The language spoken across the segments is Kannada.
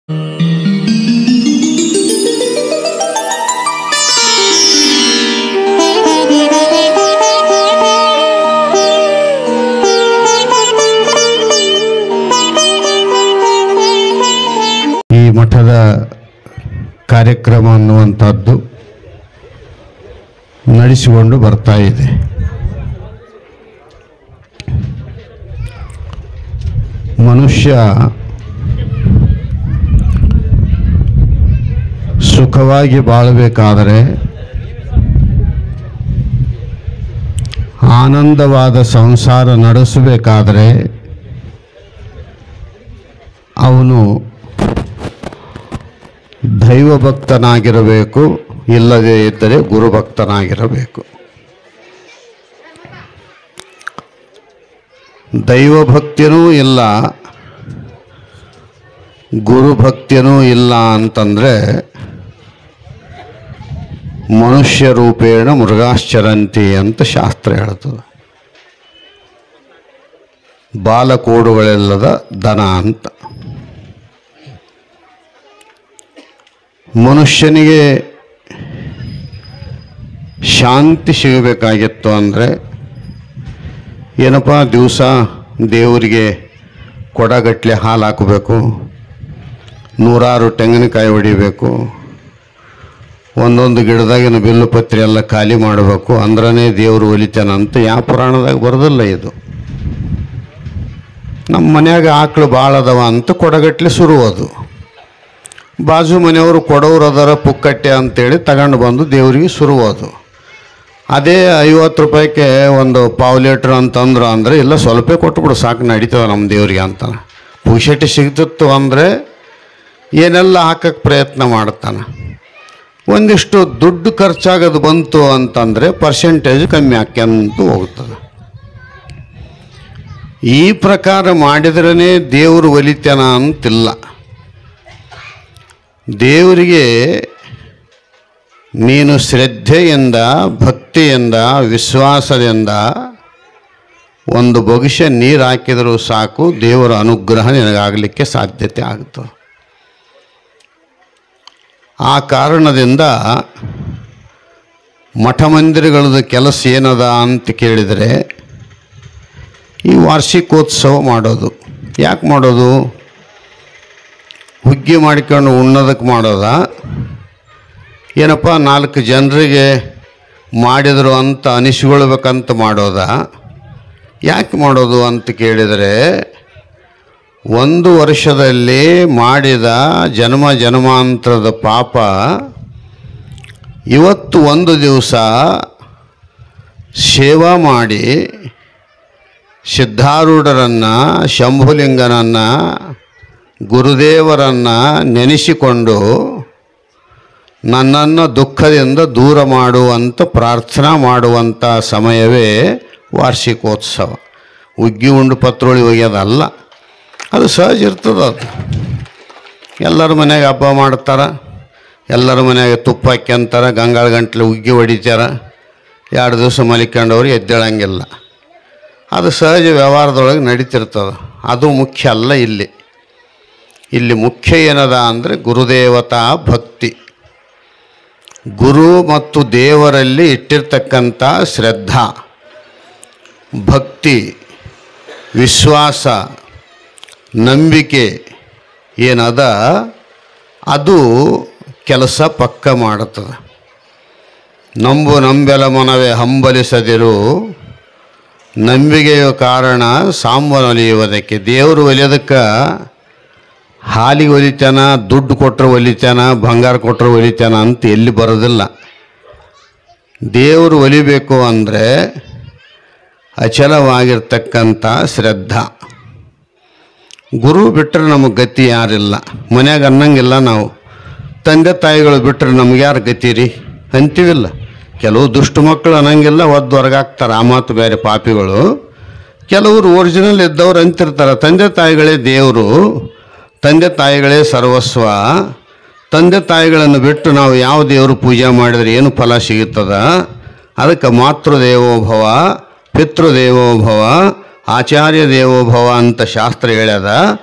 ಈ ಮಠದ ಕಾರ್ಯಕ್ರಮ ಅನ್ನುವಂಥದ್ದು ನಡೆಸಿಕೊಂಡು ಬರ್ತಾ ಇದೆ. ಮನುಷ್ಯ ಸುಖವಾಗಿ ಬಾಳಬೇಕಾದರೆ, ಆನಂದವಾದ ಸಂಸಾರ ನಡೆಸಬೇಕಾದರೆ ಅವನು ದೈವಭಕ್ತನಾಗಿರಬೇಕು, ಇಲ್ಲದೇ ಇದ್ದರೆ ಗುರುಭಕ್ತನಾಗಿರಬೇಕು. ದೈವಭಕ್ತಿಯೂ ಇಲ್ಲ, ಗುರುಭಕ್ತಿಯೂ ಇಲ್ಲ ಅಂತಂದರೆ ಮನುಷ್ಯ ರೂಪೇಣ ಮೃಗಾಶ್ಚರಂತಿ ಅಂತ ಶಾಸ್ತ್ರ ಹೇಳ್ತದೆ. ಬಾಲಕೋಡುಗಳೆಲ್ಲದ ದನ ಅಂತ. ಮನುಷ್ಯನಿಗೆ ಶಾಂತಿ ಸಿಗಬೇಕಾಗಿತ್ತು ಅಂದರೆ ಏನಪ್ಪ, ದಿವಸ ದೇವರಿಗೆ ಕೊಡಗಟ್ಟಲೆ ಹಾಲು ಹಾಕಬೇಕು, 100 ತೆಂಗಿನಕಾಯಿ ಹೊಡಿಬೇಕು, ಒಂದೊಂದು ಗಿಡದಾಗಿನ ಬಿಲ್ಲುಪತ್ರೆ ಎಲ್ಲ ಖಾಲಿ ಮಾಡಬೇಕು, ಅಂದ್ರೇ ದೇವರು ಒಲಿತಾನಂತ ಯಾವ ಪುರಾಣದಾಗ ಬರೋದಿಲ್ಲ. ಇದು ನಮ್ಮ ಮನ್ಯಾಗ ಆಕಳು ಭಾಳ ಅದಾವ ಅಂತ ಕೊಡಗಟ್ಟಲೆ ಸುರುವುದು. ಬಾಜು ಮನೆಯವರು ಕೊಡೋರು ಅದರ ಪುಕ್ಕಟ್ಟೆ ಅಂತೇಳಿ ತಗೊಂಡು ಬಂದು ದೇವರಿಗೆ ಸುರುವುದು. ಅದೇ 50 ರೂಪಾಯಿಗೆ ಒಂದು ಪಾವು ಲೀಟ್ರ್ ಅಂತಂದ್ರು ಅಂದರೆ ಇಲ್ಲ ಸ್ವಲ್ಪ ಕೊಟ್ಟುಬಿಡು ಸಾಕು ನಡೀತದೆ ನಮ್ಮ ದೇವರಿಗೆ ಅಂತ. ಪುಕ್ಷಟ್ಟೆ ಸಿಗ್ತಿತ್ತು ಅಂದರೆ ಏನೆಲ್ಲ ಹಾಕಕ್ಕೆ ಪ್ರಯತ್ನ ಮಾಡ್ತಾನೆ. ಒಂದಿಷ್ಟು ದುಡ್ಡು ಖರ್ಚಾಗೋದು ಬಂತು ಅಂತಂದರೆ ಪರ್ಸೆಂಟೇಜ್ ಕಮ್ಮಿ ಹಾಕ್ಯಂತೂ ಹೋಗ್ತದೆ. ಈ ಪ್ರಕಾರ ಮಾಡಿದ್ರೇ ದೇವರು ಒಲಿತಾನ ಅಂತಿಲ್ಲ. ದೇವರಿಗೆ ನೀನು ಶ್ರದ್ಧೆಯಿಂದ, ಭಕ್ತಿಯಿಂದ, ವಿಶ್ವಾಸದಿಂದ ಒಂದು ಬೊಗಸೆ ನೀರು ಹಾಕಿದರೂ ಸಾಕು, ದೇವರ ಅನುಗ್ರಹ ನಿನಗಾಗಲಿಕ್ಕೆ ಸಾಧ್ಯತೆ ಆಗುತ್ತದೆ. ಆ ಕಾರಣದಿಂದ ಮಠ ಮಂದಿರಗಳದ್ದು ಕೆಲಸ ಏನದ ಅಂತ ಕೇಳಿದರೆ, ಈ ವಾರ್ಷಿಕೋತ್ಸವ ಮಾಡೋದು. ಯಾಕೆ ಮಾಡೋದು? ಹುಗ್ಗಿ ಮಾಡಿಕೊಂಡು ಉಣ್ಣೋದಕ್ಕೆ ಮಾಡೋದಾ? ಏನಪ್ಪ 4 ಜನರಿಗೆ ಮಾಡಿದರು ಅಂತ ಅನಿಸ್ಕೊಳ್ಬೇಕಂತ ಮಾಡೋದಾ? ಯಾಕೆ ಮಾಡೋದು ಅಂತ ಕೇಳಿದರೆ, 1 ವರ್ಷದಲ್ಲಿ ಮಾಡಿದ ಜನ್ಮ ಜನ್ಮಾಂತರದ ಪಾಪ ಇವತ್ತು ಒಂದು ದಿವಸ ಸೇವಾ ಮಾಡಿ ಸಿದ್ಧಾರೂಢರನ್ನು, ಶಂಭುಲಿಂಗನನ್ನು, ಗುರುದೇವರನ್ನು ನೆನೆಸಿಕೊಂಡು ನನ್ನನ್ನು ದುಃಖದಿಂದ ದೂರ ಮಾಡುವಂಥ ಪ್ರಾರ್ಥನಾ ಮಾಡುವಂಥ ಸಮಯವೇ ವಾರ್ಷಿಕೋತ್ಸವ. ಉಗ್ಗಿ ಉಂಡು ಪತ್ರೋಳಿ ಒಯ್ಯೋದಲ್ಲ, ಅದು ಸಹಜ ಇರ್ತದೆ. ಅದು ಎಲ್ಲರ ಮನೆಯಾಗ ಹಬ್ಬ ಮಾಡ್ತಾರೆ, ಎಲ್ಲರ ಮನೆಯಾಗ ತುಪ್ಪ ಹಾಕ್ಯಂತಾರೆ, ಗಂಗಾಳ ಗಂಟ್ಲೆ ಉಗ್ಗಿ ಹೊಡಿತಾರೆ, 2 ದಿವಸ ಮಲಿಕೊಂಡವ್ರು ಎದ್ದೇಳಂಗಿಲ್ಲ. ಅದು ಸಹಜ ವ್ಯವಹಾರದೊಳಗೆ ನಡೀತಿರ್ತದೆ. ಅದು ಮುಖ್ಯ ಅಲ್ಲ. ಇಲ್ಲಿ ಮುಖ್ಯ ಏನದ ಅಂದರೆ ಗುರುದೇವತಾ ಭಕ್ತಿ. ಗುರು ಮತ್ತು ದೇವರಲ್ಲಿ ಇಟ್ಟಿರ್ತಕ್ಕಂಥ ಶ್ರದ್ಧಾ, ಭಕ್ತಿ, ವಿಶ್ವಾಸ, ನಂಬಿಕೆ ಏನದ ಅದು ಕೆಲಸ ಪಕ್ಕ ಮಾಡುತ್ತದೆ. ನಂಬೆಲ ಮನವೇ ಹಂಬಲಿಸದಿರು, ನಂಬಿಕೆಯ ಕಾರಣ ಸಾಂಬನೊಲಿಯುವುದಕ್ಕೆ. ದೇವರು ಒಲಿಯೋದಕ್ಕೆ ಹಾಲಿಗೆ ಒಲಿತಾನ, ದುಡ್ಡು ಕೊಟ್ಟರೆ ಒಲಿತಾನ, ಬಂಗಾರ ಕೊಟ್ಟರೆ ಒಲಿತಾನ ಅಂತ ಎಲ್ಲಿ ಬರೋದಿಲ್ಲ. ದೇವರು ಒಲಿಬೇಕು ಅಂದರೆ ಅಚಲವಾಗಿರ್ತಕ್ಕಂಥ ಶ್ರದ್ಧಾ. ಗುರು ಬಿಟ್ಟರೆ ನಮಗೆ ಗತಿ ಯಾರಿಲ್ಲ. ಮನ್ಯಾಗ ಅನ್ನಂಗಿಲ್ಲ ನಾವು, ತಂದೆ ತಾಯಿಗಳು ಬಿಟ್ಟರೆ ನಮ್ಗೆ ಯಾರು ಗತಿ ರೀ ಅಂತೀವಿಲ್ಲ. ಕೆಲವು ದುಷ್ಟು ಮಕ್ಕಳು ಅನ್ನಂಗಿಲ್ಲ, ಒದ್ದು ಹೊರಗಾಕ್ತಾರೆ, ಆ ಮಾತು ಬೇರೆ ಪಾಪಿಗಳು. ಕೆಲವರು ಒರಿಜಿನಲ್ ಇದ್ದವ್ರು ಅಂತಿರ್ತಾರೆ, ತಂದೆ ತಾಯಿಗಳೇ ದೇವರು, ತಂದೆ ತಾಯಿಗಳೇ ಸರ್ವಸ್ವ, ತಂದೆ ತಾಯಿಗಳನ್ನು ಬಿಟ್ಟು ನಾವು ಯಾವ ದೇವರು ಪೂಜೆ ಮಾಡಿದರೆ ಏನು ಫಲ ಸಿಗುತ್ತದ? ಅದಕ್ಕೆ ಮಾತೃದೇವೋಭವ, ಪಿತೃದೇವೋಭವ, ಆಚಾರ್ಯ ದೇವೋಭವ ಅಂತ ಶಾಸ್ತ್ರ ಹೇಳ್ಯದ.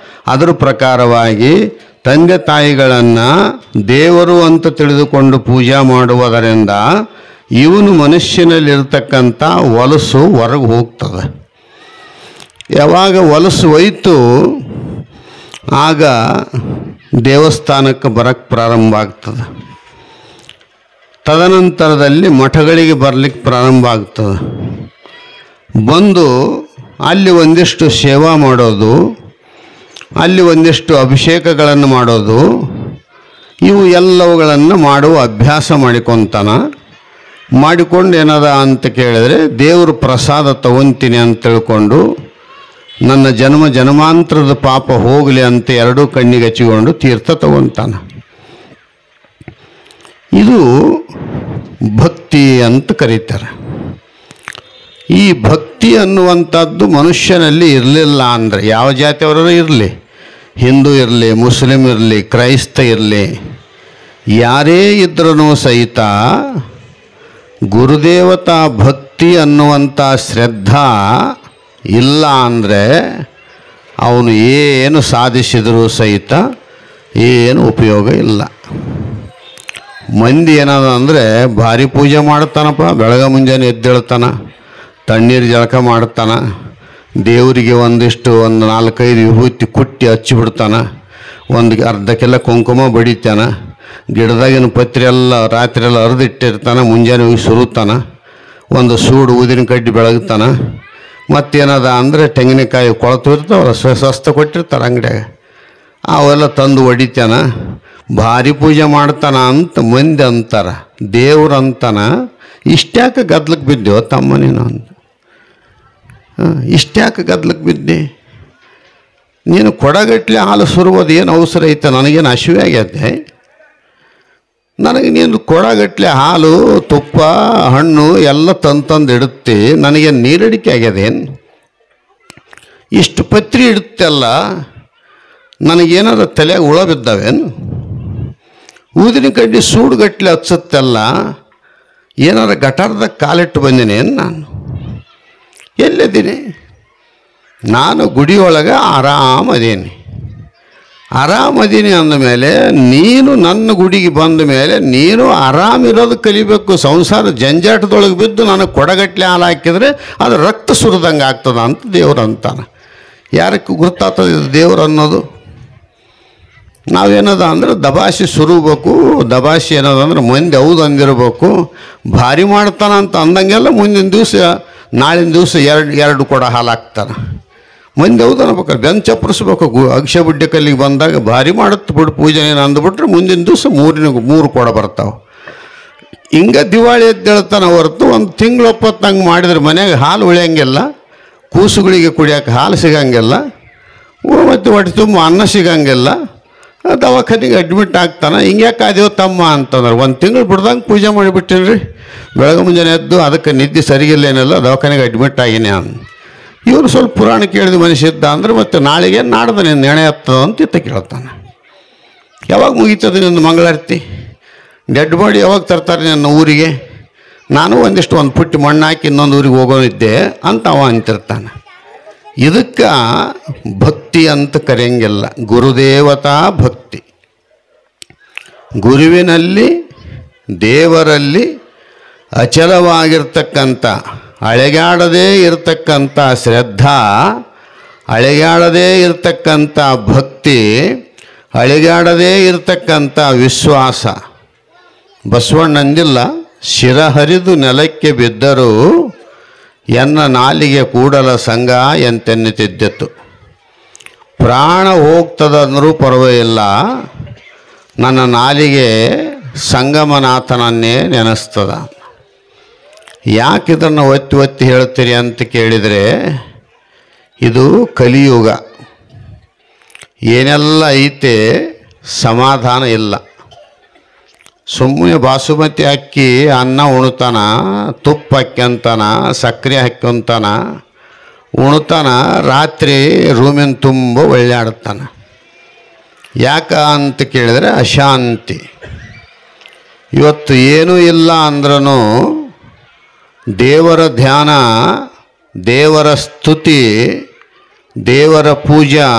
ಅದರ ಪ್ರಕಾರವಾಗಿ ತಂದೆ ತಾಯಿಗಳನ್ನು ದೇವರು ಅಂತ ತಿಳಿದುಕೊಂಡು ಪೂಜೆ ಮಾಡುವುದರಿಂದ ಇವನು ಮನುಷ್ಯನಲ್ಲಿರ್ತಕ್ಕಂಥ ಹೊಲಸು ಹೊರಗೆ ಹೋಗ್ತದೆ. ಯಾವಾಗ ಹೊಲಸು ಹೋಯ್ತು ಆಗ ದೇವಸ್ಥಾನಕ್ಕೆ ಬರಕ್ಕೆ ಪ್ರಾರಂಭ ಆಗ್ತದೆ. ತದನಂತರದಲ್ಲಿ ಮಠಗಳಿಗೆ ಬರಲಿಕ್ಕೆ ಪ್ರಾರಂಭ ಆಗ್ತದೆ. ಬಂದು ಅಲ್ಲಿ ಒಂದಿಷ್ಟು ಸೇವಾ ಮಾಡೋದು, ಅಲ್ಲಿ ಒಂದಿಷ್ಟು ಅಭಿಷೇಕಗಳನ್ನು ಮಾಡೋದು, ಇವು ಎಲ್ಲವುಗಳನ್ನು ಮಾಡುವ ಅಭ್ಯಾಸ ಮಾಡಿಕೊಂಡು ಏನದ ಅಂತ ಕೇಳಿದರೆ ದೇವರು ಪ್ರಸಾದ ತಗೊಂತೀನಿ ಅಂತ ತಿಳ್ಕೊಂಡು ನನ್ನ ಜನ್ಮಾಂತರದ ಪಾಪ ಹೋಗಲಿ ಅಂತ ಎರಡೂ ಕಣ್ಣಿಗೆ ಹಚ್ಚಿಕೊಂಡು ತೀರ್ಥ ತಗೊಂತಾನೆ. ಇದು ಭಕ್ತಿ ಅಂತ ಕರೀತಾರೆ. ಈ ಭಕ್ತಿ ಅನ್ನುವಂಥದ್ದು ಮನುಷ್ಯನಲ್ಲಿ ಇರಲಿಲ್ಲ ಅಂದರೆ, ಯಾವ ಜಾತಿಯವರೂ ಇರಲಿ, ಹಿಂದೂ ಇರಲಿ, ಮುಸ್ಲಿಂ ಇರಲಿ, ಕ್ರೈಸ್ತ ಇರಲಿ, ಯಾರೇ ಇದ್ರೂ ಸಹಿತ ಗುರುದೇವತಾ ಭಕ್ತಿ ಅನ್ನುವಂಥ ಶ್ರದ್ಧಾ ಇಲ್ಲ ಅಂದರೆ ಅವನು ಏನು ಸಾಧಿಸಿದರೂ ಸಹಿತ ಏನು ಉಪಯೋಗ ಇಲ್ಲ. ಮಂದಿ ಏನದ ಅಂದರೆ ಭಾರಿ ಪೂಜೆ ಮಾಡ್ತಾನಪ್ಪ, ಬೆಳಗ್ಗೆ ಮುಂಜಾನೆ ಎದ್ದೇಳ್ತಾನೆ, ತಣ್ಣೀರು ಜಳಕ ಮಾಡ್ತಾನೆ, ದೇವರಿಗೆ ಒಂದು 4-5 ವಿಭೂತಿ ಕುಟ್ಟಿ ಹಚ್ಚಿಬಿಡ್ತಾನೆ, ಒಂದು ಅರ್ಧ ಕಿಲೋ ಕುಂಕುಮ ಬಡಿತಾನೆ, ಗಿಡದಾಗಿನ ಪತ್ರಿ ಎಲ್ಲ ರಾತ್ರಿಯೆಲ್ಲ ಅರ್ದಿಟ್ಟಿರ್ತಾನೆ, ಮುಂಜಾನೆ ಹೋಗಿ ಸುರುತ್ತಾನೆ, ಒಂದು ಸೂಡು ಊದಿನ ಕಡ್ಡಿ ಬೆಳಗ್ತಾನೆ, ಮತ್ತೇನದ ಅಂದರೆ ತೆಂಗಿನಕಾಯಿ ಕೊಳತು ಇರ್ತಾವಲ್ಲ, ಸ್ವಸ್ಥ ಕೊಟ್ಟಿರ್ತಾರೆ ಅಂಗಡಿಯಾಗ, ಅವೆಲ್ಲ ತಂದು ಹೊಡಿತಾನೆ, ಭಾರಿ ಪೂಜೆ ಮಾಡ್ತಾನ ಅಂತ ಮಂದಿ ಅಂತಾರೆ. ದೇವ್ರು ಅಂತಾನ, ಇಷ್ಟ್ಯಾಕೆ ಗದ್ಲಕ್ಕೆ ಬಿದ್ದೆವು ತಮ್ಮ ನೀನು ಅಂತ, ಇಷ್ಟ್ಯಾಕೆ ಗದ್ಲಕ್ಕೆ ಬಿದ್ದೆ, ನೀನು ಕೊಡಗಟ್ಲೆ ಹಾಲು ಸುರುವುದು ಏನು ಅವಸರ ಐತೆ, ನನಗೇನು ಹಸಿವೆ ಆಗ್ಯದೆ, ನನಗೆ ನೀನು ಕೊಡಗಟ್ಲೆ ಹಾಲು ತುಪ್ಪ ಹಣ್ಣು ಎಲ್ಲ ತಂದು ಇಡುತ್ತೆ, ನನಗೇನು ನೀರಡಿಕೆ ಆಗ್ಯದೇನು, ಇಷ್ಟು ಪತ್ರಿ ಇಡುತ್ತಲ್ಲ, ನನಗೇನಾದ್ರು ತಲೆಯಾಗ ಹುಳ ಬಿದ್ದಾವೇನು, ಊದಿನ ಕಡ್ಡಿ ಸೂಡುಗಟ್ಲೆ ಹಚ್ಚುತ್ತಲ್ಲ, ಏನಾರ ಗಟಾರದಾಗ ಕಾಲಿಟ್ಟು ಬಂದಿನೇನು, ನಾನು ಎಲ್ಲಿದ್ದೀನಿ, ನಾನು ಗುಡಿಯೊಳಗೆ ಆರಾಮದೀನಿ ಅಂದಮೇಲೆ ನೀನು ನನ್ನ ಗುಡಿಗೆ ಬಂದ ಮೇಲೆ ನೀನು ಆರಾಮಿರೋದು ಕಲಿಬೇಕು. ಸಂಸಾರ ಜಂಜಾಟದೊಳಗೆ ಬಿದ್ದು ನನಗೆ ಕೊಡಗಟ್ಲೆ ಹಾಲು ಹಾಕಿದರೆ ಅದು ರಕ್ತ ಸುರಿದಂಗೆ ಆಗ್ತದ ಅಂತ ದೇವ್ರು ಅಂತಾನೆ. ಯಾರಕ್ಕೆ ಗೊತ್ತಾಗ್ತದೆ ಇದು ದೇವ್ರು ಅನ್ನೋದು? ನಾವೇನದ ಅಂದ್ರೆ ದಬಾಶಿ ಸುರಬೇಕು, ದಬಾಶಿ ಏನದ ಅಂದ್ರೆ ಮಂದಿ ಹೌದು ಅಂದಿರಬೇಕು, ಭಾರಿ ಮಾಡ್ತಾನೆ ಅಂತ ಅಂದಂಗೆಲ್ಲ ಮುಂದಿನ ದಿವಸ ನಾಳಿನ ದಿವಸ ಎರಡು ಕೊಡ ಹಾಲು ಹಾಕ್ತಾನೆ. ಮಂದಿ ಹೌದು ಅನ್ಬೇಕಾರೆ ಬೆಂಚ್ ಚಪ್ಪರಿಸ್ಬೇಕು. ಅಕ್ಷಯ ಬುಡ್ಡೆ ಕಲ್ಲಿಗೆ ಬಂದಾಗ ಭಾರಿ ಮಾಡುತ್ತೆ ಬಿಡು ಪೂಜೆನೇನು ಅಂದ್ಬಿಟ್ರೆ ಮುಂದಿನ ದಿವಸ 3 ಕೊಡ ಬರ್ತಾವೆ. ಹಿಂಗೆ ದಿವಾಳಿ ಎದ್ದೇಳ್ತಾನೆ ಹೊರತು ಒಂದು ತಿಂಗಳೊಪ್ಪತ್ತು ಹಂಗೆ ಮಾಡಿದ್ರೆ ಮನೆಯಾಗ ಹಾಲು ಉಳಿಯಂಗಿಲ್ಲ, ಕೂಸುಗಳಿಗೆ ಕುಡಿಯೋಕೆ ಹಾಲು ಸಿಗಂಗಿಲ್ಲ, ಮತ್ತು ಹೊಟ್ಟೆ ತುಂಬ ಅನ್ನ ಸಿಗಂಗಿಲ್ಲ, ದವಾಖಾನಿಗೆ ಅಡ್ಮಿಟ್ ಆಗ್ತಾನೆ. ಹಿಂಗ್ಯಾಕೆ ಆದೇವು ತಮ್ಮ ಅಂತಂದ್ರೆ 1 ತಿಂಗಳು ಬಿಡ್ದಂಗೆ ಪೂಜೆ ಮಾಡಿಬಿಟ್ಟಿನಿ ರೀ, ಬೆಳಗ್ಗೆ ಮುಂಜಾನೆ ಎದ್ದು ಅದಕ್ಕೆ ನಿದ್ದೆ ಸರಿಗಿಲ್ಲ ಏನಿಲ್ಲ, ದವಾಖಾನಿಗೆ ಅಡ್ಮಿಟ್ ಆಗಿನಿ ಅಂತ. ಇವರು ಸ್ವಲ್ಪ ಪುರಾಣ ಕೇಳಿದ ಮನುಷ್ಯ ಇದ್ದ ಅಂದರೆ ಮತ್ತೆ ನಾಳೆಗೆ ನಾಡ್ದು ನಿನ್ನ ನೆಣೆ ಹತ್ತದ ಅಂತ ಇತ್ತ ಕೇಳ್ತಾನೆ. ಯಾವಾಗ ಮುಗೀತದೆ ನಿನ್ನ ಮಂಗಳಾರತಿ, ಡೆಡ್ ಬಾಡಿ ಯಾವಾಗ ತರ್ತಾರೆ ನನ್ನ ಊರಿಗೆ, ನಾನು ಒಂದು ಪುಟ್ಟಿ ಮಣ್ಣು ಹಾಕಿ ಇನ್ನೊಂದು ಊರಿಗೆ ಹೋಗೋನಿದ್ದೆ ಅಂತ ಅವ ಅಂತಿರ್ತಾನೆ. ಇದಕ್ಕೆ ಭಕ್ತಿ ಅಂತ ಕರೆಯಂಗಿಲ್ಲ, ಗುರುದೇವತಾ ಭಕ್ತಿ. ಗುರುವಿನಲ್ಲಿ ದೇವರಲ್ಲಿ ಅಚಲವಾಗಿರ್ತಕ್ಕಂಥ ಅಳೆಗಾಡದೇ ಇರತಕ್ಕಂಥ ಶ್ರದ್ಧಾ, ಅಳೆಗಾಡದೇ ಇರತಕ್ಕಂಥ ಭಕ್ತಿ, ಅಳೆಗಾಡದೇ ಇರತಕ್ಕಂಥ ವಿಶ್ವಾಸ. ಬಸವಣ್ಣಂದಿಲ್ಲ, ಶಿರ ಹರಿದು ನೆಲಕ್ಕೆ ಬಿದ್ದರೂ ಎನ್ನ ನಾಲಿಗೆ ಕೂಡಲ ಸಂಘ ಎಂತೆನ್ನುತ್ತಿದ್ದೆತ್ತು. ಪ್ರಾಣ ಹೋಗ್ತದಂದರೂ ಪರವಾಗಿಲ್ಲ, ನನ್ನ ನಾಲಿಗೆ ಸಂಗಮನಾಥನನ್ನೇ ನೆನೆಸ್ತದ. ಯಾಕೆ ಇದನ್ನು ಒತ್ತಿ ಹೇಳ್ತೀರಿ ಅಂತ ಕೇಳಿದರೆ, ಇದು ಕಲಿಯುಗ, ಏನೆಲ್ಲ ಐತೆ ಸಮಾಧಾನ ಇಲ್ಲ. ಸುಮ್ಮನೆ ಬಾಸುಮತಿ ಅಕ್ಕಿ ಅನ್ನ ಉಣ್ತಾನ, ತುಪ್ಪ ಹಾಕ್ಯಂತಾನ, ಸಕ್ಕರೆ ಹಾಕ್ಯಂತಾನ, ಉಣ್ತಾನ, ರಾತ್ರಿ ರೂಮಿನ ತುಂಬ ಒಳ್ಳೆಯಾಡ್ತಾನ. ಯಾಕ ಅಂತ ಕೇಳಿದರೆ ಅಶಾಂತಿ. ಇವತ್ತು ಏನೂ ಇಲ್ಲ ಅಂದ್ರೂ ದೇವರ ಧ್ಯಾನ, ದೇವರ ಸ್ತುತಿ, ದೇವರ ಪೂಜಾ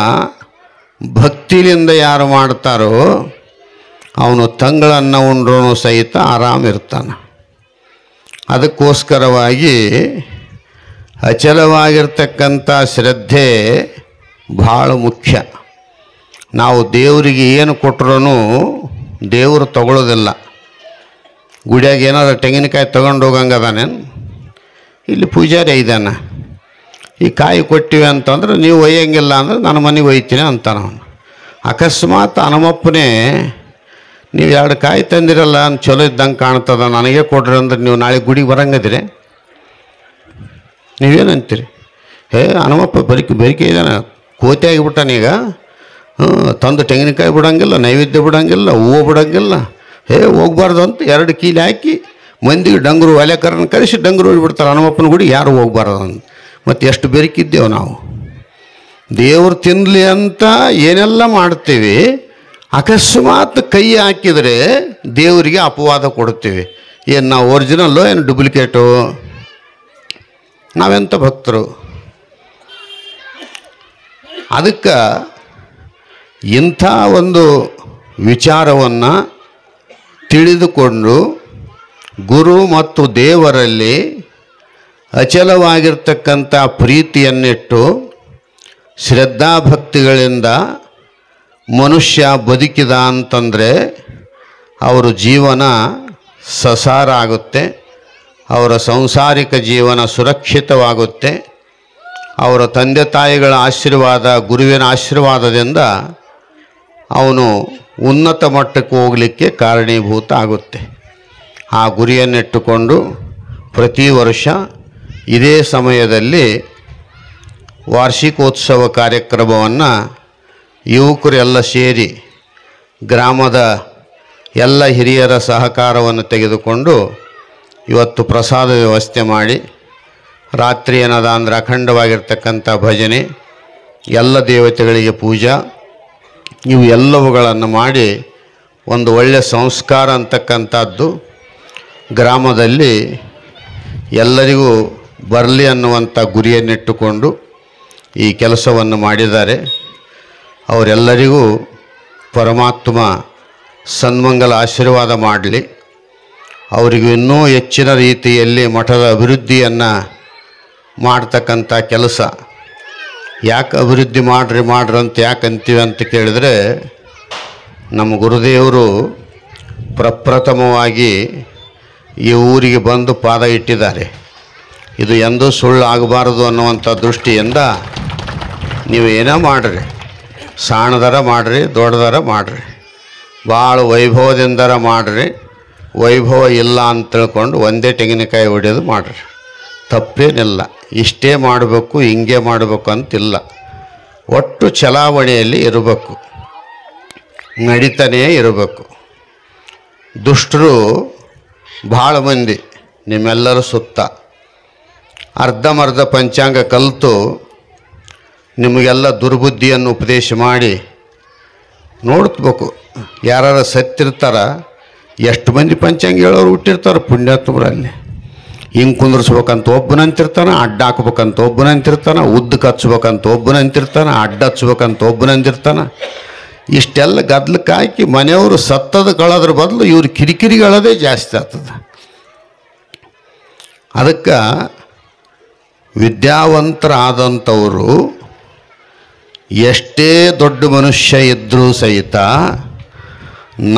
ಭಕ್ತಿಲಿಂದ ಯಾರು ಮಾಡ್ತಾರೋ ಅವನು ತಂಗಳನ್ನ ಉಂಡ್ರೂ ಸಹಿತ ಆರಾಮಿರ್ತಾನೆ. ಅದಕ್ಕೋಸ್ಕರವಾಗಿ ಅಚಲವಾಗಿರ್ತಕ್ಕಂಥ ಶ್ರದ್ಧೆ ಭಾಳ ಮುಖ್ಯ. ನಾವು ದೇವರಿಗೆ ಏನು ಕೊಟ್ಟರೂ ದೇವರು ತಗೊಳ್ಳೋದಿಲ್ಲ. ಗುಡಿಯಾಗ ಏನಾದ್ರು ತೆಂಗಿನಕಾಯಿ ತೊಗೊಂಡು ಹೋಗಂಗದಾನೇನು? ಇಲ್ಲಿ ಪೂಜಾರಿ ಇದ್ದಾನೆ, ಈ ಕಾಯಿ ಕೊಟ್ಟಿವಿ ಅಂತಂದ್ರೆ ನೀವು ಒಯ್ಯಂಗಿಲ್ಲ ಅಂದ್ರೆ ನನ್ನ ಮನೆಗೆ ಒಯ್ತೀನಿ ಅಂತಾನ ಅವನು. ಅಕಸ್ಮಾತ್ ಹನುಮಪ್ಪನೇ ನೀವು 2 ಕಾಯಿ ತಂದಿರಲ್ಲ ಚಲೋ ಇದ್ದಂಗೆ ಕಾಣ್ತದ, ನನಗೆ ಕೊಡ್ರಿ ಅಂದ್ರೆ ನೀವು ನಾಳೆ ಗುಡಿಗೆ ಬರಂಗದಿರಿ? ನೀವೇನಂತೀರಿ? ಹನುಮಪ್ಪ ಬರಿಕೆ ಇದ್ದಾನೆ, ಕೋತಿ ಆಗಿಬಿಟ್ಟಾನೀಗ, ತಂದು ತೆಂಗಿನಕಾಯಿ ಬಿಡೋಂಗಿಲ್ಲ, ನೈವೇದ್ಯ ಬಿಡೋಂಗಿಲ್ಲ, ಹೂವು ಬಿಡೋಂಗಿಲ್ಲ, ಹೋಗ್ಬಾರ್ದು ಅಂತ 2 ಕೀಲಿ ಹಾಕಿ ಮಂದಿಗೆ ಡಂಗರು ಒಲೆಕರನ್ನು ಕರೆಸಿ ಡಂಗರು ಹೊಡಿಬಿಡ್ತಾರೆ. ಹನುಮಪ್ಪನ ಗುಡಿ ಯಾರು ಹೋಗ್ಬಾರ್ದು ಅಂತ. ಮತ್ತು ಎಷ್ಟು ಬೆರಕಿದ್ದೇವೆ ನಾವು. ದೇವರು ತಿನ್ನಲಿ ಅಂತ ಏನೆಲ್ಲ ಮಾಡ್ತೀವಿ, ಅಕಸ್ಮಾತ್ ಕೈ ಹಾಕಿದರೆ ದೇವರಿಗೆ ಅಪವಾದ ಕೊಡ್ತೀವಿ. ಏನು ನಾವು ಒರಿಜಿನಲ್ಲು ಏನು ಡೂಪ್ಲಿಕೇಟು? ನಾವೆಂಥ ಭಕ್ತರು? ಅದಕ್ಕೆ ಇಂಥ ಒಂದು ವಿಚಾರವನ್ನು ತಿಳಿದುಕೊಂಡು ಗುರು ಮತ್ತು ದೇವರಲ್ಲಿ ಅಚಲವಾಗಿರ್ತಕ್ಕಂಥ ಪ್ರೀತಿಯನ್ನಿಟ್ಟು ಶ್ರದ್ಧಾಭಕ್ತಿಗಳಿಂದ ಮನುಷ್ಯ ಬದುಕಿದ ಅಂತಂದರೆ ಅವರ ಜೀವನ ಸಸಾರ ಆಗುತ್ತೆ, ಅವರ ಸಾಂಸಾರಿಕ ಜೀವನ ಸುರಕ್ಷಿತವಾಗುತ್ತೆ. ಅವರ ತಂದೆ ತಾಯಿಗಳ ಆಶೀರ್ವಾದ, ಗುರುವಿನ ಆಶೀರ್ವಾದದಿಂದ ಅವನು ಉನ್ನತ ಮಟ್ಟಕ್ಕೆ ಹೋಗಲಿಕ್ಕೆ ಕಾರಣೀಭೂತ ಆಗುತ್ತೆ. ಆ ಗುರಿಯನ್ನಿಟ್ಟುಕೊಂಡು ಪ್ರತಿ ವರ್ಷ ಇದೇ ಸಮಯದಲ್ಲಿ ವಾರ್ಷಿಕೋತ್ಸವ ಕಾರ್ಯಕ್ರಮವನ್ನು ಯುವಕರೆಲ್ಲ ಸೇರಿ ಗ್ರಾಮದ ಎಲ್ಲ ಹಿರಿಯರ ಸಹಕಾರವನ್ನು ತೆಗೆದುಕೊಂಡು ಇವತ್ತು ಪ್ರಸಾದ ವ್ಯವಸ್ಥೆ ಮಾಡಿ, ರಾತ್ರಿ ಏನದ ಅಂದರೆ ಅಖಂಡವಾಗಿರ್ತಕ್ಕಂಥ ಭಜನೆ, ಎಲ್ಲ ದೇವತೆಗಳಿಗೆ ಪೂಜಾ, ಇವು ಎಲ್ಲವುಗಳನ್ನು ಮಾಡಿ ಒಂದು ಒಳ್ಳೆಯ ಸಂಸ್ಕಾರ ಅಂತಕ್ಕಂಥದ್ದು ಗ್ರಾಮದಲ್ಲಿ ಎಲ್ಲರಿಗೂ ಬರಲಿ ಅನ್ನುವಂಥ ಗುರಿಯನ್ನಿಟ್ಟುಕೊಂಡು ಈ ಕೆಲಸವನ್ನು ಮಾಡಿದ್ದಾರೆ. ಅವರೆಲ್ಲರಿಗೂ ಪರಮಾತ್ಮ ಸನ್ಮಂಗಲ ಆಶೀರ್ವಾದ ಮಾಡಲಿ. ಅವರಿಗೂ ಇನ್ನೂ ಹೆಚ್ಚಿನ ರೀತಿಯಲ್ಲಿ ಮಠದ ಅಭಿವೃದ್ಧಿಯನ್ನು ಮಾಡ್ತಕ್ಕಂಥ ಕೆಲಸ. ಯಾಕೆ ಅಭಿವೃದ್ಧಿ ಮಾಡ್ರಿ ಅಂತ ಯಾಕೆ ಅಂತೀವಿ ಅಂತ ಕೇಳಿದರೆ, ನಮ್ಮ ಗುರುದೇವರು ಪ್ರಪ್ರಥಮವಾಗಿ ಈ ಊರಿಗೆ ಬಂದು ಪಾದ ಇಟ್ಟಿದ್ದಾರೆ. ಇದು ಎಂದೂ ಸುಳ್ಳು ಆಗಬಾರದು ಅನ್ನುವಂಥ ದೃಷ್ಟಿಯಿಂದ ನೀವು ಏನೇ ಮಾಡಿರಿ, ಸಣ್ಣದರ ಮಾಡಿರಿ, ದೊಡ್ಡದರ ಮಾಡಿರಿ, ಭಾಳ ವೈಭವದಿಂದರ ಮಾಡಿರಿ. ವೈಭವ ಇಲ್ಲ ಅಂತ ತಿಳ್ಕೊಂಡು ಒಂದೇ ತೆಂಗಿನಕಾಯಿ ಹೊಡೆಯೋದು ಮಾಡಿರಿ, ತಪ್ಪೇನಿಲ್ಲ. ಇಷ್ಟೇ ಮಾಡಬೇಕು, ಹಿಂಗೆ ಮಾಡಬೇಕು ಅಂತಿಲ್ಲ. ಒಟ್ಟು ಚಲಾವಣೆಯಲ್ಲಿ ಇರಬೇಕು, ನಡೀತಾನೇ ಇರಬೇಕು. ದುಷ್ಟರು ಭಾಳ ಮಂದಿ ನಿಮ್ಮೆಲ್ಲರ ಸುತ್ತ ಅರ್ಧಮರ್ಧ ಪಂಚಾಂಗ ಕಲಿತು ನಿಮಗೆಲ್ಲ ದುರ್ಬುದ್ಧಿಯನ್ನು ಉಪದೇಶ ಮಾಡಿ ನೋಡ್ಬೇಕು. ಯಾರು ಸತ್ತಿರ್ತಾರ, ಎಷ್ಟು ಮಂದಿ ಪಂಚಾಂಗ ಹೇಳೋರು ಹುಟ್ಟಿರ್ತಾರೆ ಪುಣ್ಯಾತ್ಮರಲ್ಲಿ. ಹಿಂಗೆ ಕುಂದ್ರಿಸ್ಬೇಕಂತ ಒಬ್ಬನಂತಿರ್ತಾನೆ, ಅಡ್ಡ ಹಾಕ್ಬೇಕಂತ ಒಬ್ಬನಂತಿರ್ತಾನೆ, ಉದ್ದಕ್ಕೆ ಹಚ್ಬೇಕಂತ ಒಬ್ಬನಂತಿರ್ತಾನೆ, ಅಡ್ಡ ಹಚ್ಬೇಕಂತ ಒಬ್ಬನಂತಿರ್ತಾನೆ. ಇಷ್ಟೆಲ್ಲ ಗದ್ಲಕ್ಕೆ ಹಾಕಿ ಮನೆಯವರು ಸತ್ತದ ಕಳೋದ್ರ ಬದಲು ಇವ್ರು ಕಿರಿಕಿರಿಗಳದೇ ಜಾಸ್ತಿ ಆಗ್ತದೆ. ಅದಕ್ಕೆ ವಿದ್ಯಾವಂತರಾದಂಥವರು ಎಷ್ಟೇ ದೊಡ್ಡ ಮನುಷ್ಯ ಇದ್ದರೂ ಸಹಿತ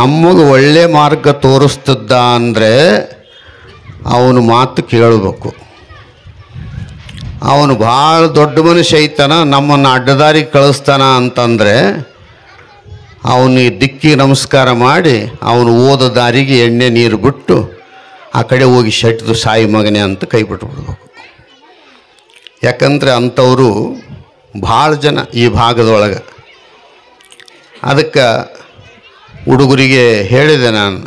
ನಮಗೆ ಒಳ್ಳೆ ಮಾರ್ಗ ತೋರಿಸ್ತಿದ್ದ ಅಂದರೆ ಅವನು ಮಾತು ಕೇಳಬೇಕು. ಅವನು ಭಾಳ ದೊಡ್ಡ ಮನುಷ್ಯ ಐತಾನ, ನಮ್ಮನ್ನು ಅಡ್ಡದಾರಿಗೆ ಕಳಿಸ್ತಾನ ಅಂತಂದರೆ ಅವನಿಗೆ ದಿಕ್ಕಿಗೆ ನಮಸ್ಕಾರ ಮಾಡಿ ಅವನು ಓದೋ ದಾರಿಗೆ ಎಣ್ಣೆ ನೀರು ಬಿಟ್ಟು ಆ ಕಡೆ ಹೋಗಿ ಶೆಟ್ದು ಸಾಯಿ ಮಗನೇ ಅಂತ ಕೈ ಬಿಟ್ಬಿಡ್ಬೇಕು. ಯಾಕಂದರೆ ಅಂಥವರು ಭಾಳ ಜನ ಈ ಭಾಗದೊಳಗೆ. ಅದಕ್ಕೆ ಹುಡುಗರಿಗೆ ಹೇಳಿದೆ ನಾನು,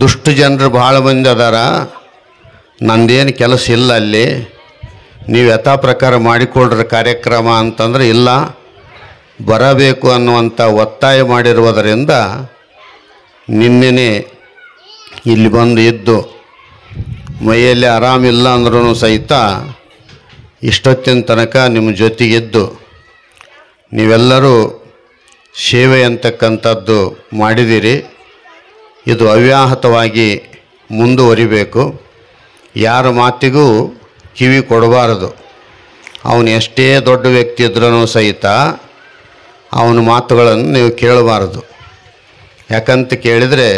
ದುಷ್ಟ ಜನರು ಭಾಳ ಮಂದಿ ಅದಾರ, ನಂದೇನು ಕೆಲಸ ಇಲ್ಲ ಅಲ್ಲಿ, ನೀವು ಯಥಾ ಪ್ರಕಾರ ಮಾಡಿಕೊಳ್ರಿ ಕಾರ್ಯಕ್ರಮ ಅಂತಂದರೆ ಇಲ್ಲ, ಬರಬೇಕು ಅನ್ನುವಂಥ ಒತ್ತಾಯ ಮಾಡಿರುವುದರಿಂದ ನಿನ್ನೆನೇ ಇಲ್ಲಿ ಬಂದು ಇದ್ದು ಮೈಯಲ್ಲಿ ಆರಾಮಿಲ್ಲ ಅಂದ್ರೂ ಸಹಿತ ಇಷ್ಟೊತ್ತಿನ ತನಕ ನಿಮ್ಮ ಜೊತೆಗಿದ್ದು ನೀವೆಲ್ಲರೂ ಸೇವೆ ಅಂತಕ್ಕಂಥದ್ದು ಮಾಡಿದ್ದೀರಿ. ಇದು ಅವ್ಯಾಹತವಾಗಿ ಮುಂದುವರಿಬೇಕು. ಯಾರ ಮಾತಿಗೂ ಕಿವಿ ಕೊಡಬಾರದು. ಅವನು ಎಷ್ಟೇ ದೊಡ್ಡ ವ್ಯಕ್ತಿ ಇದ್ರೂ ಸಹಿತ ಅವನ ಮಾತುಗಳನ್ನು ನೀವು ಕೇಳಬಾರದು. ಯಾಕಂತ ಕೇಳಿದರೆ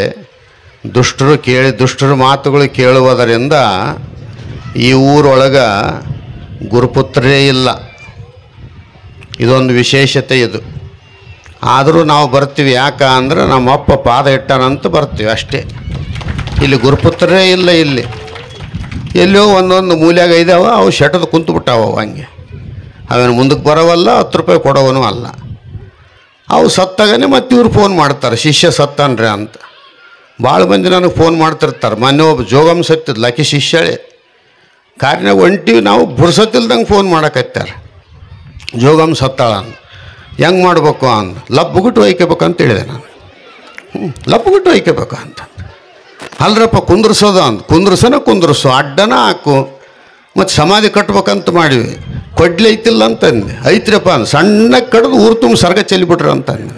ದುಷ್ಟರ ಮಾತುಗಳು ಕೇಳುವುದರಿಂದ ಈ ಊರೊಳಗೆ ಗುರುಪುತ್ರರೇ ಇಲ್ಲ. ಇದೊಂದು ವಿಶೇಷತೆ ಇದು. ಆದರೂ ನಾವು ಬರ್ತೀವಿ. ಯಾಕೆ ಅಂದ್ರೆ ನಮ್ಮಪ್ಪ ಪಾದ ಇಟ್ಟಾನಂತ ಬರ್ತೀವಿ ಅಷ್ಟೇ. ಇಲ್ಲಿ ಗುರುಪುತ್ರರೇ ಇಲ್ಲ. ಇಲ್ಲಿ ಎಲ್ಲೋ ಒಂದೊಂದು ಮೂಲ್ಯಾಗ ಇದ್ದಾವೆ, ಅವು ಶೆಟದು ಕುಂತುಬಿಟ್ಟಾವ. ಹಂಗೆ ಅವೇನು ಮುಂದಕ್ಕೆ ಬರೋವಲ್ಲ, 10 ರೂಪಾಯಿ ಕೊಡೋವನು ಅಲ್ಲ. ಅವು ಸತ್ತಾಗನೇ ಮತ್ತೆ ಇವ್ರು ಫೋನ್ ಮಾಡ್ತಾರೆ, ಶಿಷ್ಯ ಸತ್ತಾನ್ರಿ ಅಂತ. ಭಾಳ ಮಂದಿ ನನಗೆ ಫೋನ್ ಮಾಡ್ತಿರ್ತಾರೆ. ಮೊನ್ನೆ ಒಬ್ಬ ಜೋಗಮ್ ಸತ್ತಿದ್ಲು, ಆಕೆ ಶಿಷ್ಯಳೆ. ಕಾರಿನಾಗ ಹೊಂಟಿವಿ ನಾವು, ಬುಡ್ಸತ್ತಿಲ್ದಂಗೆ ಫೋನ್ ಮಾಡಕತ್ತಾರೆ, ಜೋಗಮ್ ಸತ್ತಾಳ ಅಂತ. ಹೆಂಗೆ ಮಾಡ್ಬೇಕು ಅಂದ. ಲಬ್ಬುಗುಟ್ಟು ಒಯ್ಕೋಬೇಕಂತ ಹೇಳಿದೆ ನಾನು. ಲಬ್ಬುಗುಟ್ಟು ಒಯ್ಕೋಬೇಕು ಅಂತ. ಅಲ್ರಪ್ಪ ಕುಂದ್ರಸೋದು ಅಂದ. ಕುಂದ್ರಸು, ಅಡ್ಡನ ಹಾಕು, ಮತ್ತು ಸಮಾಧಿ ಕಟ್ಬೇಕಂತ ಮಾಡಿವಿ. ಕೊಡ್ಲಿ ಐತಿಲ್ಲ ಅಂತಂದೆ. ಐತ್ರಪ್ಪ ಅಂದ. ಸಣ್ಣಗೆ ಕಡ್ದು ಊರು ತುಂಬ ಸರ್ಗ ಚೆಲ್ಲಿಬಿಟ್ರು ಅಂತಂದೆ.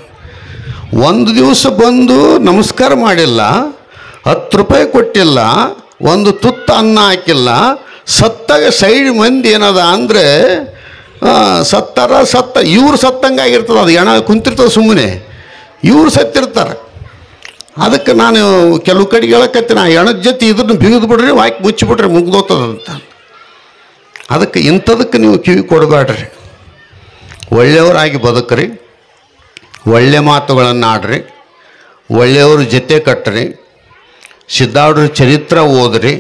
ಒಂದು ದಿವಸ ಬಂದು ನಮಸ್ಕಾರ ಮಾಡಿಲ್ಲ, 10 ರೂಪಾಯಿ ಕೊಟ್ಟಿಲ್ಲ, ಒಂದು ತುತ್ತ ಅನ್ನ ಹಾಕಿಲ್ಲ. ಸತ್ತಾಗ ಸೈಡ್ ಮಂದಿ ಏನದ ಅಂದರೆ ಇವ್ರು ಸತ್ತಂಗಾಗಿರ್ತದೆ. ಅದು ಹೆಣ ಕುಂತಿರ್ತದೆ ಸುಮ್ಮನೆ, ಇವ್ರು ಸತ್ತಿರ್ತಾರೆ. ಅದಕ್ಕೆ ನಾನು ಕೆಲವು ಕಡೆಗೆ ಹೇಳಕತ್ತೀನಿ, ಆ ಹೆಣದ ಜೊತೆ ಇದನ್ನು ಬಿಗಿದು ಬಿಡ್ರಿ, ವಾಕಿ ಮುಚ್ಚಿಬಿಟ್ರೆ ಮುಗ್ದೋಗ್ತದಂತ. ಅದಕ್ಕೆ ಇಂಥದಕ್ಕೆ ನೀವು ಕಿವಿ ಕೊಡಬೇಡ್ರಿ. ಒಳ್ಳೆಯವರಾಗಿ ಬದುಕ್ರಿ, ಒಳ್ಳೆ ಮಾತುಗಳನ್ನು ಆಡ್ರಿ, ಒಳ್ಳೆಯವ್ರ ಜೊತೆ ಕಟ್ಟ್ರಿ, ಸಿದ್ಧಾರೂಢರ ಚರಿತ್ರೆ ಓದ್ರಿ.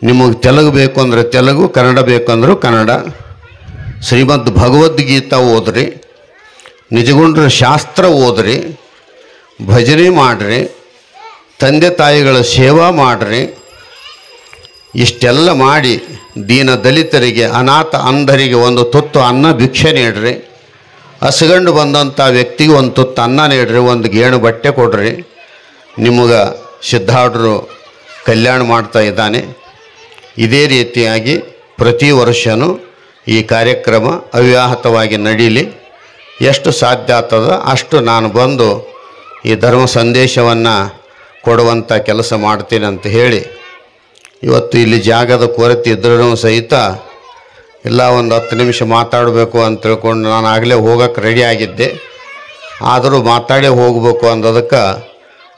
ನಿಮಗೆ ತೆಲುಗು ಬೇಕು ಅಂದರೆ ತೆಲುಗು, ಕನ್ನಡ ಬೇಕಂದ್ರೂ ಕನ್ನಡ, ಶ್ರೀಮದ್ ಭಗವದ್ಗೀತಾ ಓದ್ರಿ, ನಿಜಗುಂಡ್ರ ಶಾಸ್ತ್ರ ಓದ್ರಿ, ಭಜನೆ ಮಾಡಿರಿ, ತಂದೆ ತಾಯಿಗಳ ಸೇವಾ ಮಾಡಿರಿ. ಇಷ್ಟೆಲ್ಲ ಮಾಡಿ ದೀನ ದಲಿತರಿಗೆ, ಅನಾಥ ಅಂಧರಿಗೆ ಒಂದು ತುತ್ತು ಅನ್ನ ಭಿಕ್ಷೆ ನೀಡ್ರಿ. ಹಸ್ಗಂಡು ಬಂದಂಥ ವ್ಯಕ್ತಿಗೆ ಒಂದು ತುತ್ತು ಅನ್ನ ನೀಡ್ರಿ, ಒಂದು ಗೇಣು ಬಟ್ಟೆ ಕೊಡ್ರಿ. ನಿಮಗೆ ಸಿದ್ಧಾರೂಢರು ಕಲ್ಯಾಣ ಮಾಡ್ತಾ ಇದ್ದಾನೆ. ಇದೇ ರೀತಿಯಾಗಿ ಪ್ರತಿ ವರ್ಷವೂ ಈ ಕಾರ್ಯಕ್ರಮ ಅವ್ಯಾಹತವಾಗಿ ನಡೀಲಿ. ಎಷ್ಟು ಸಾಧ್ಯ ಆಗ್ತದ ಅಷ್ಟು ನಾನು ಬಂದು ಈ ಧರ್ಮ ಸಂದೇಶವನ್ನು ಕೊಡುವಂಥ ಕೆಲಸ ಮಾಡ್ತೀನಿ ಅಂತ ಹೇಳಿ, ಇವತ್ತು ಇಲ್ಲಿ ಜಾಗದ ಕೊರತೆ ಇದ್ರೂ ಸಹಿತ ಇಲ್ಲ ಒಂದು 10 ನಿಮಿಷ ಮಾತಾಡಬೇಕು ಅಂತ ತಿಳ್ಕೊಂಡು ನಾನು ಆಗಲೇ ಹೋಗೋಕ್ಕೆ ರೆಡಿ ಆಗಿದ್ದೆ. ಆದರೂ ಮಾತಾಡೇ ಹೋಗಬೇಕು ಅಂದದಕ್ಕೆ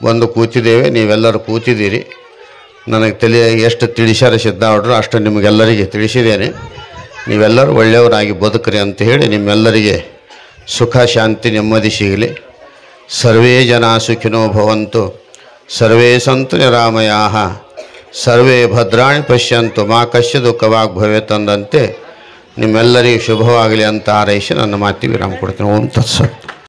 ಬಂದು ಕೂತಿದ್ದೇವೆ. ನೀವೆಲ್ಲರೂ ಕೂತಿದ್ದೀರಿ. ನನಗೆ ಎಷ್ಟು ತಿಳಿಸ್ಯಾರ ಸಿದ್ಧಾರೂಢರು ಅಷ್ಟು ನಿಮಗೆಲ್ಲರಿಗೆ ತಿಳಿಸಿದ್ದೇನೆ. ನೀವೆಲ್ಲರೂ ಒಳ್ಳೆಯವರಾಗಿ ಬದುಕ್ರಿ ಅಂತ ಹೇಳಿ ನಿಮ್ಮೆಲ್ಲರಿಗೆ ಸುಖ ಶಾಂತಿ ನೆಮ್ಮದಿ ಸಿಗಲಿ. ಸರ್ವೇ ಜನ ಸುಖಿನೋ ಭವಂತು, ಸರ್ವೇ ಸಂತು ನಿರಾಮಯಾಃ, ಸರ್ವೇ ಭದ್ರಾಣಿ ಪಶ್ಯಂತು ಮಾ ಕಶ್ಯ ದುಃಖವಾಗಿ ಭವೇತ್ ಅಂದಂತೆ ನಿಮ್ಮೆಲ್ಲರಿಗೂ ಶುಭವಾಗಲಿ ಅಂತ ಹಾರೈಸಿ ನನ್ನ ಮಾತಿಗೆ ವಿರಾಮ ಕೊಡ್ತೀನಿ. ಓಂ ತತ್ಸತ್.